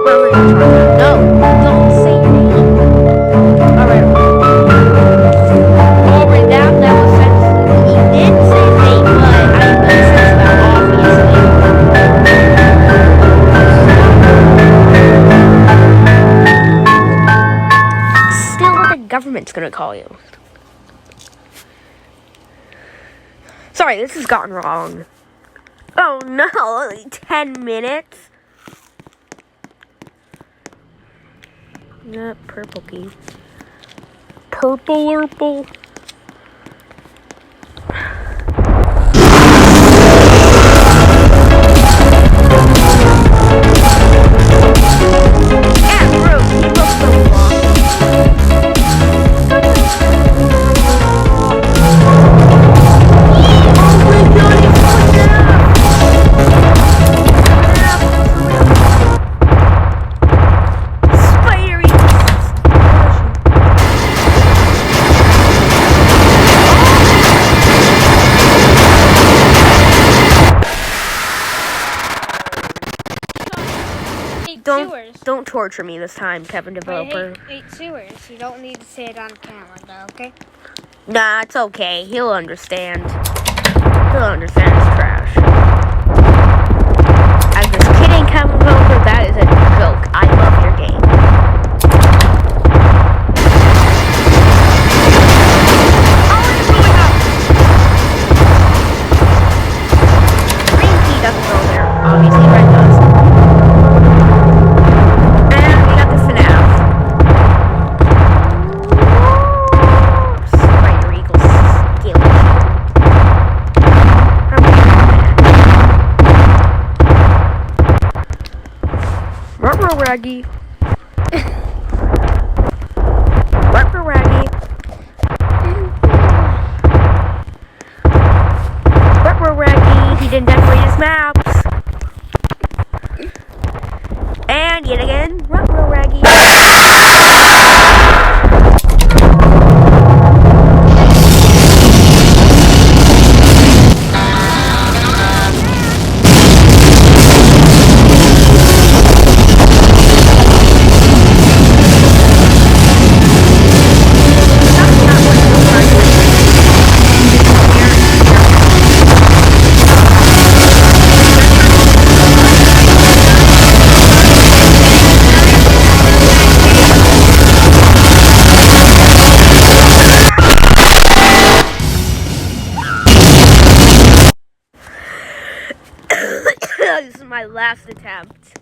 Where were you talking? No, don't say your name. Alright. Alright, that was sensitive. He did say his name, but I will censor that, obviously. Still what the government's gonna call you. Sorry, this has gotten wrong. Oh no, only 10 minutes? Yeah, purple key. Purple. Don't torture me this time, Kevin Developer. I hate sewers. You don't need to say it on camera, though, okay? Nah, it's okay. He'll understand. He'll understand it's trash. I'm just kidding, Kevin Developer. That is a joke. I love your game. Oh, it's blowing up! Green key doesn't go there. Obviously, red does. Raggy. Raggy. Raggy. He didn't decorate his maps. And yet again, Raggy. This is my last attempt.